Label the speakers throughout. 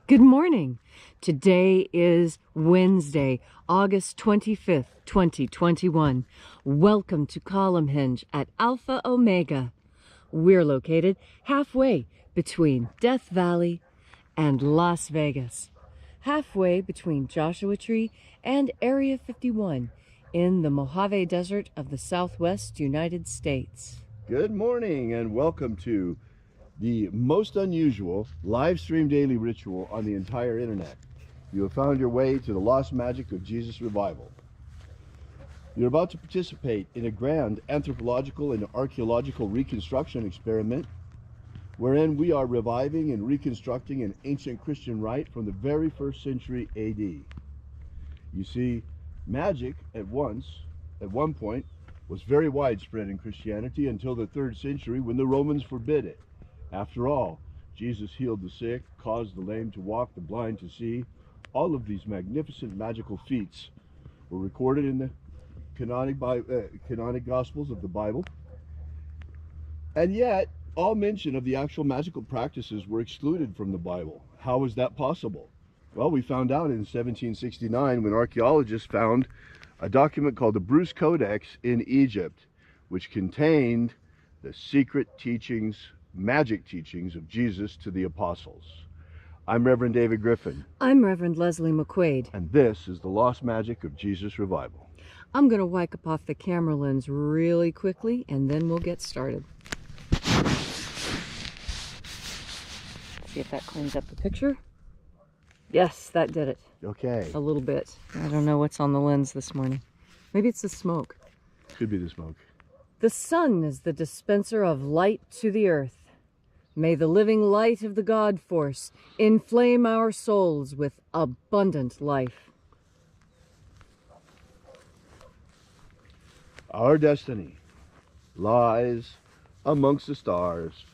Speaker 1: Good morning. Today is Wednesday, August 25th, 2021. Welcome to Column Hinge at Alpha Omega. We're located halfway between Death Valley and Las Vegas, halfway between Joshua Tree and Area 51 in the Mojave Desert of the Southwest United States.
Speaker 2: Good morning and welcome to the most unusual live stream daily ritual on the entire internet. You have found your way to the lost magic of Jesus revival. You're about to participate in a grand anthropological and archaeological reconstruction experiment wherein we are reviving and reconstructing an ancient Christian rite from the very first century AD. You see, magic at one point was very widespread in Christianity until the 3rd century when the Romans forbid it. After all, Jesus healed the sick, caused the lame to walk, the blind to see. All of these magnificent magical feats were recorded in the canonic Gospels of the Bible. And yet, all mention of the actual magical practices were excluded from the Bible. How was that possible? Well, we found out in 1769 when archaeologists found a document called the Bruce Codex in Egypt, which contained the secret teachings, magic teachings of Jesus to the apostles. I'm Reverend David Griffin.
Speaker 1: I'm Reverend Leslie McQuade.
Speaker 2: And this is the lost magic of Jesus revival.
Speaker 1: I'm going to wipe off the camera lens really quickly and then we'll get started. See if that cleans up the picture. Yes, that did it.
Speaker 2: Okay.
Speaker 1: A little bit. I don't know what's on the lens this morning. Maybe it's the smoke.
Speaker 2: Could be the smoke.
Speaker 1: The sun is the dispenser of light to the earth. May the living light of the God force inflame our souls with abundant life.
Speaker 2: Our destiny lies amongst the stars,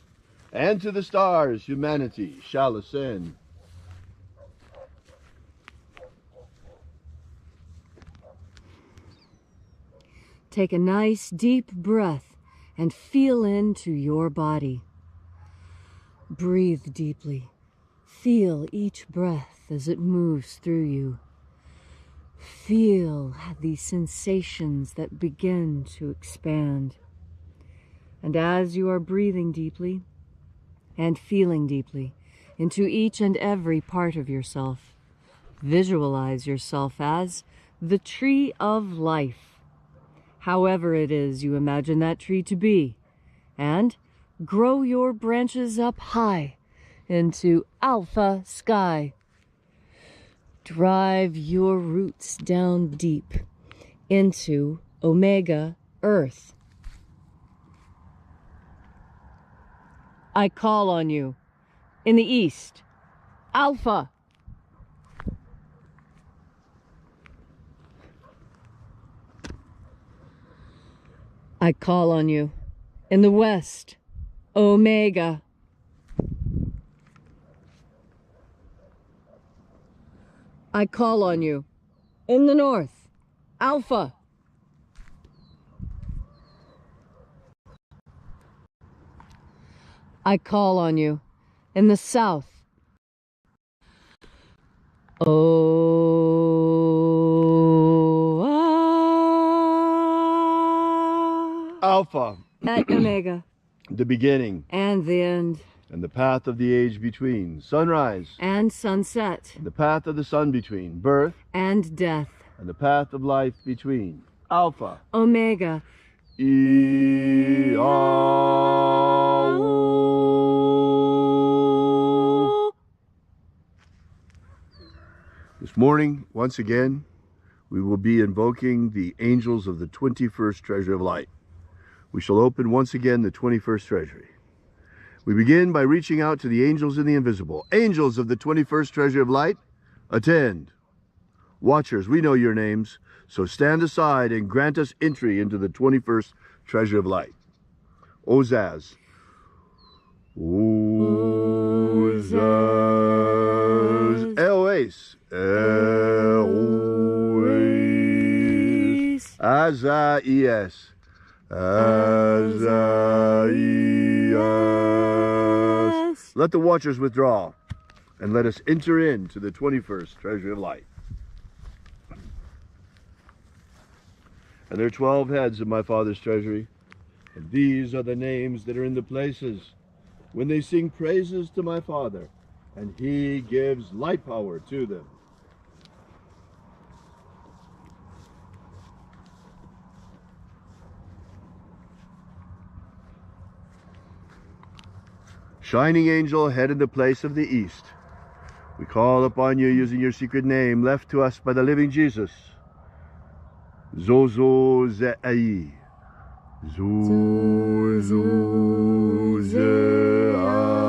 Speaker 2: and to the stars humanity shall ascend.
Speaker 1: Take a nice deep breath and feel into your body. Breathe deeply. Feel each breath as it moves through you. Feel the sensations that begin to expand. And as you are breathing deeply and feeling deeply into each and every part of yourself, visualize yourself as the tree of life, however it is you imagine that tree to be, and grow your branches up high into alpha sky. Drive your roots down deep into omega earth. I call on you in the east, alpha. I call on you in the west, omega. I call on you in the north, alpha. I call on you in the south,
Speaker 2: Alpha.
Speaker 1: At omega.
Speaker 2: The beginning.
Speaker 1: And the end.
Speaker 2: And the path of the age between. Sunrise.
Speaker 1: And sunset.
Speaker 2: And the path of the sun between. Birth.
Speaker 1: And death.
Speaker 2: And the path of life between. Alpha.
Speaker 1: Omega.
Speaker 2: This morning, once again, we will be invoking the angels of the 21st Treasury of Light. We shall open once again the 21st Treasury. We begin by reaching out to the angels in the invisible. Angels of the 21st Treasury of Light, attend. Watchers, we know your names, so stand aside and grant us entry into the 21st Treasury of Light. Ozaz. Ozaz. Eloise. Eloise. Azaias. Azaias. Let the watchers withdraw. and let us enter into the 21st treasury of light. And there are 12 heads of my Father's treasury, and these are the names that are in the places when they sing praises to my Father, and he gives light power to them. Shining angel, head in the place of the east, we call upon you using your secret name left to us by the living Jesus. Zozo Ze'ai. Zozo Ze'ai.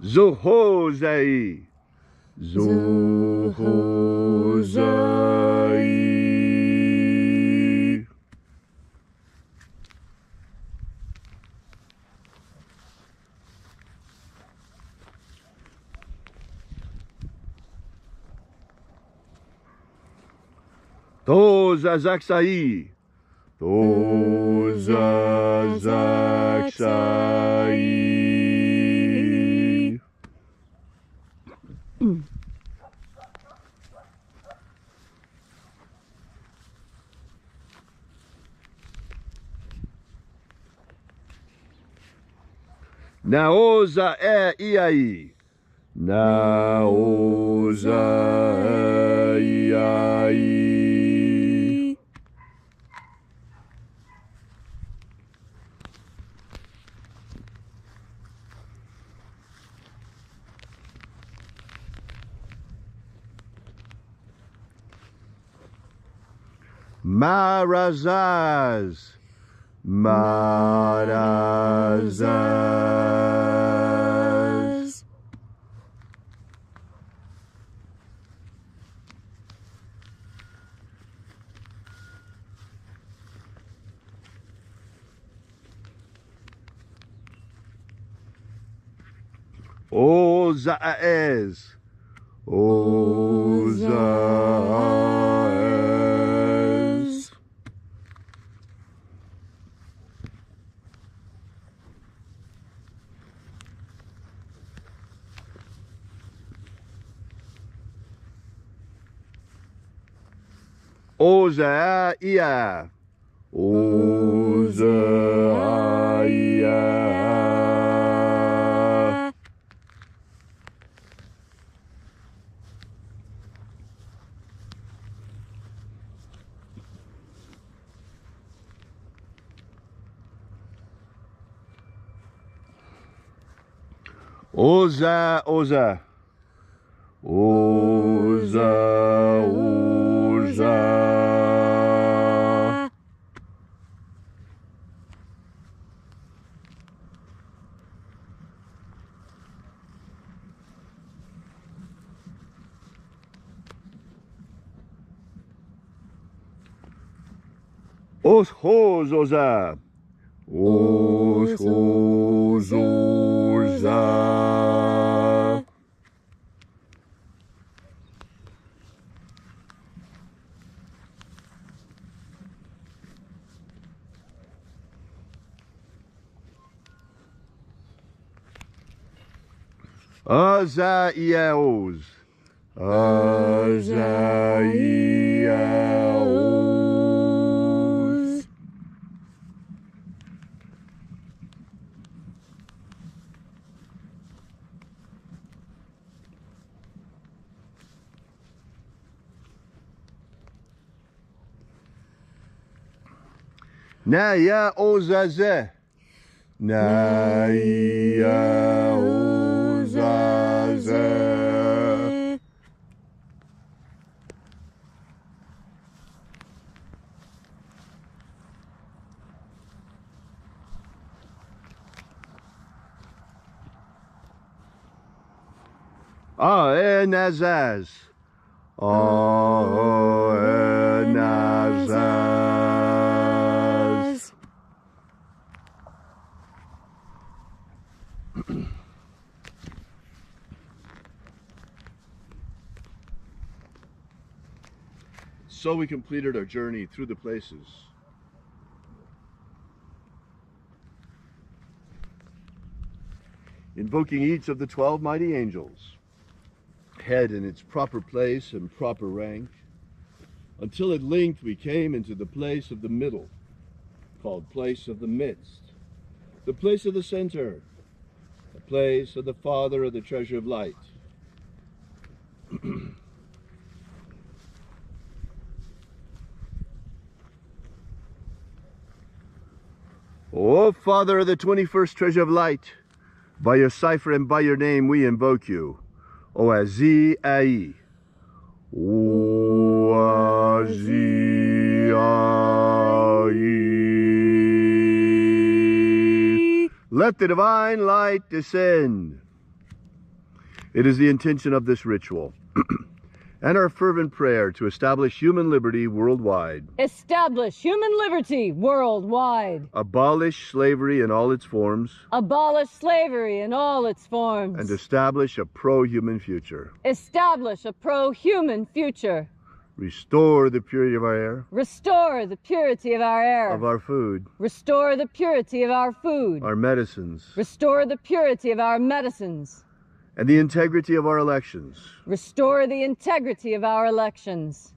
Speaker 2: Zohozai. Zohozai. Tozazaksai. Tozazaksai. Naoza iai. Naoza iai. Marazaz. Marazaz. Ozaez. Ozaez. Ozaia. Ozaia. Oza, Oza. Oza, Oza. Oshozoza. Oshozoza. Azaiaos. Azaiaos. Naya ozaze. Naya ozaze. Enazaz. Enazaz. so we completed our journey through the places. Invoking each of the 12 mighty angels, head in its proper place and proper rank, until at length we came into the place of the middle, called place of the midst, the place of the center, the place of the Father of the treasure of light. O Father of the 21st treasure of light, by your cipher and by your name we invoke you. Oazi-ai. Oazi-ai. Let the divine light descend. It is the intention of this ritual and our fervent prayer to establish human liberty worldwide.
Speaker 1: Establish human liberty worldwide.
Speaker 2: Abolish slavery in all its forms.
Speaker 1: Abolish slavery in all its forms.
Speaker 2: And establish a pro-human future.
Speaker 1: Establish a pro-human future.
Speaker 2: Restore the purity of our air.
Speaker 1: Restore the purity of our air.
Speaker 2: Of our food.
Speaker 1: Restore the purity of our food.
Speaker 2: Our medicines.
Speaker 1: Restore the purity of our medicines.
Speaker 2: And the integrity of our elections.
Speaker 1: Restore the integrity of our elections.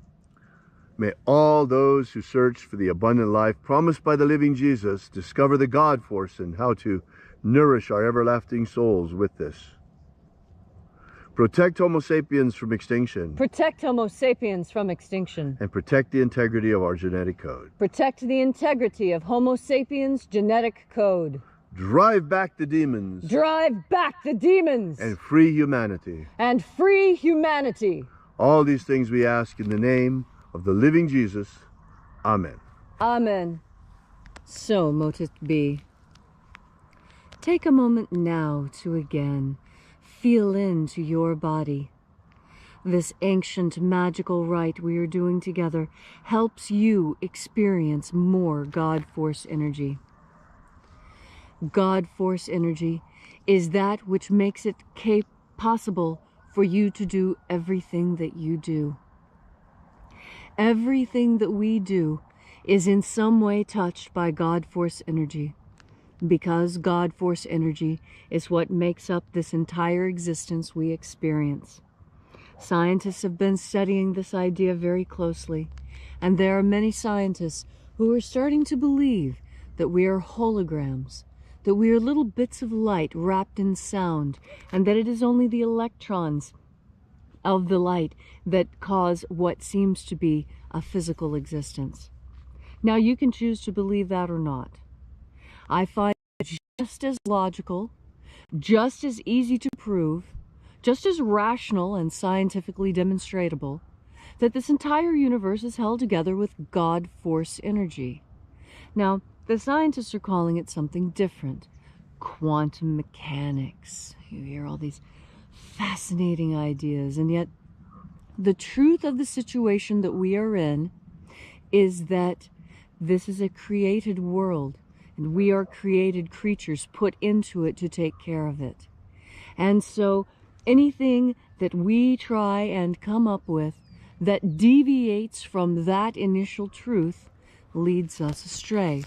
Speaker 2: May all those who search for the abundant life promised by the living Jesus discover the God force and how to nourish our everlasting souls with this. Protect Homo sapiens from extinction.
Speaker 1: Protect Homo sapiens from extinction.
Speaker 2: And protect the integrity of our genetic code.
Speaker 1: Protect the integrity of Homo sapiens' genetic code.
Speaker 2: Drive back the demons.
Speaker 1: Drive back the demons.
Speaker 2: And free humanity.
Speaker 1: And free humanity.
Speaker 2: All these things we ask in the name of the living Jesus. Amen.
Speaker 1: Amen. So mote it be. Take a moment now to again feel into your body. This ancient magical rite we are doing together helps you experience more God Force energy. God Force energy is that which makes it possible for you to do everything that you do. Everything that we do is in some way touched by God Force energy, because God Force energy is what makes up this entire existence we experience. Scientists have been studying this idea very closely, and there are many scientists who are starting to believe that we are holograms, that we are little bits of light wrapped in sound, and that it is only the electrons of the light that cause what seems to be a physical existence. Now, you can choose to believe that or not. I find it just as logical, just as easy to prove, just as rational and scientifically demonstrable, that this entire universe is held together with God Force energy. Now, the scientists are calling it something different. Quantum mechanics. You hear all these fascinating ideas, and yet the truth of the situation that we are in is that this is a created world, and we are created creatures put into it to take care of it. And so anything that we try and come up with that deviates from that initial truth leads us astray.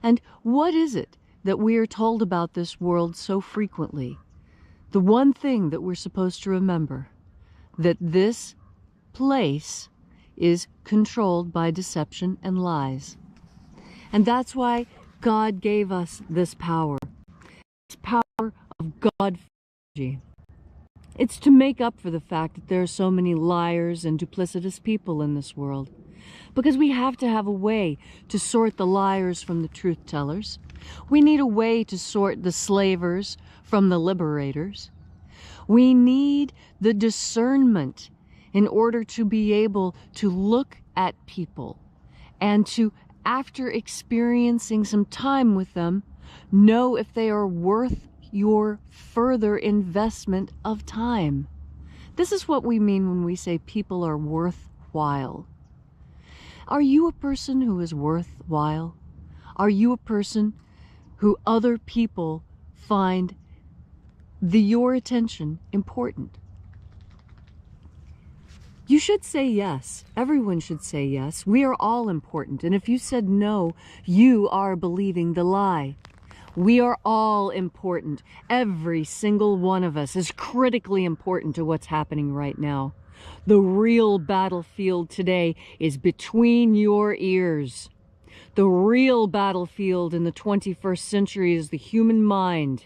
Speaker 1: And what is it that we are told about this world so frequently? The one thing that we're supposed to remember, that this place is controlled by deception and lies. And that's why God gave us this power of God energy. It's to make up for the fact that there are so many liars and duplicitous people in this world. Because we have to have a way to sort the liars from the truth-tellers. We need a way to sort the slavers from the liberators. We need the discernment in order to be able to look at people and to, after experiencing some time with them, know if they are worth your further investment of time. This is what we mean when we say people are worthwhile. Are you a person who is worthwhile? Are you a person who other people find your attention important? You should say yes. Everyone should say yes. We are all important. And if you said no, you are believing the lie. We are all important. Every single one of us is critically important to what's happening right now. The real battlefield today is between your ears. The real battlefield in the 21st century is the human mind.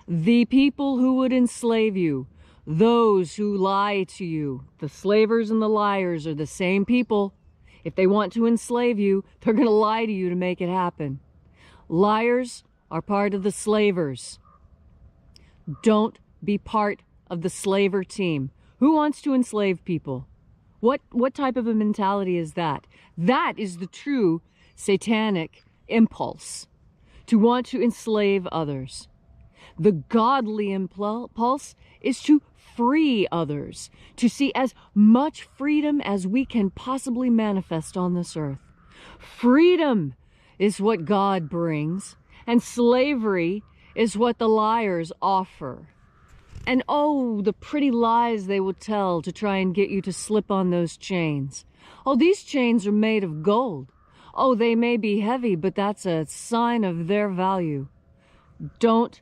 Speaker 1: The people who would enslave you, those who lie to you, the slavers and the liars are the same people. If they want to enslave you, they're going to lie to you to make it happen. Liars are part of the slavers. Don't be part of the slaver team. Who wants to enslave people? What type of a mentality is that? That is the true satanic impulse, to want to enslave others. The godly impulse is to free others, to see as much freedom as we can possibly manifest on this earth. Freedom is what God brings, and slavery is what the liars offer. And oh, the pretty lies they will tell to try and get you to slip on those chains. Oh, these chains are made of gold. Oh, they may be heavy, but that's a sign of their value. Don't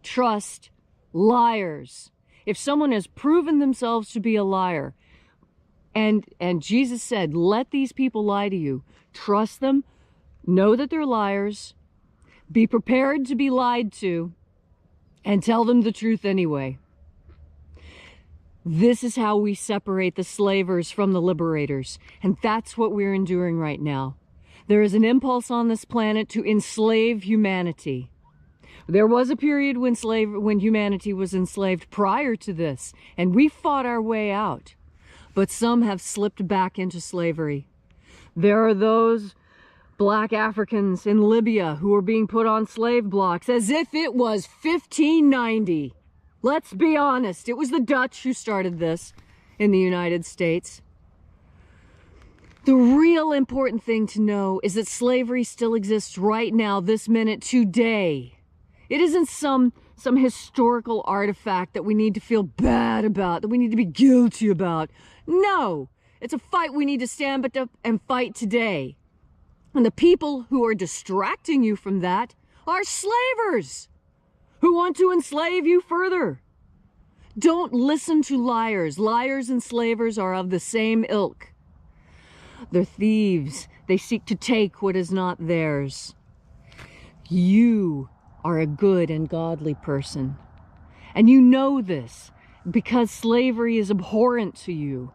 Speaker 1: trust liars. If someone has proven themselves to be a liar, and Jesus said, let these people lie to you, trust them, know that they're liars, be prepared to be lied to, and tell them the truth anyway. This is how we separate the slavers from the liberators, and that's what we're enduring right now. There is an impulse on this planet to enslave humanity. There was a period when humanity was enslaved prior to this, and we fought our way out. But some have slipped back into slavery. There are those Black Africans in Libya who are being put on slave blocks as if it was 1590. Let's be honest, it was the Dutch who started this in the United States. The real important thing to know is that slavery still exists right now, this minute, today. It isn't some historical artifact that we need to feel bad about, that we need to be guilty about. No, it's a fight we need to stand up and fight today. And the people who are distracting you from that are slavers who want to enslave you further. Don't listen to liars. Liars and slavers are of the same ilk. They're thieves. They seek to take what is not theirs. You are a good and godly person. And you know this because slavery is abhorrent to you.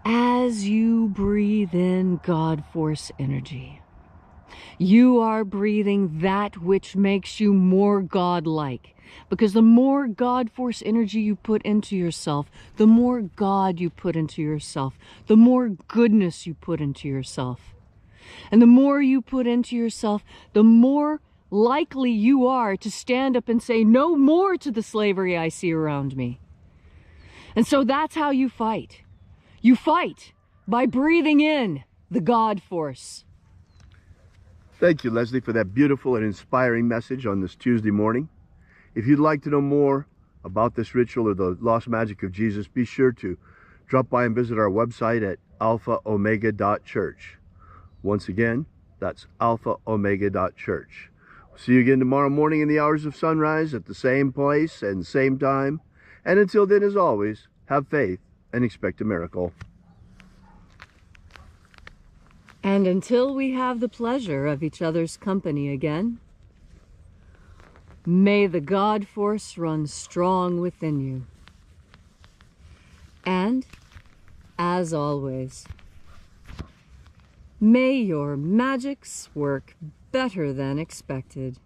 Speaker 1: As you breathe in God force energy, you are breathing that which makes you more godlike. Because the more God force energy you put into yourself, the more God you put into yourself, the more goodness you put into yourself. And the more you put into yourself, the more likely you are to stand up and say no more to the slavery I see around me. And so that's how you fight. You fight by breathing in the God force.
Speaker 2: Thank you, Leslie, for that beautiful and inspiring message on this Tuesday morning. If you'd like to know more about this ritual or the lost magic of Jesus, be sure to drop by and visit our website at alphaomega.church. Once again, that's alphaomega.church. We'll see you again tomorrow morning in the hours of sunrise at the same place and same time. And until then, as always, have faith and expect a miracle.
Speaker 1: And until we have the pleasure of each other's company again, may the God force run strong within you. And, as always, may your magics work better than expected.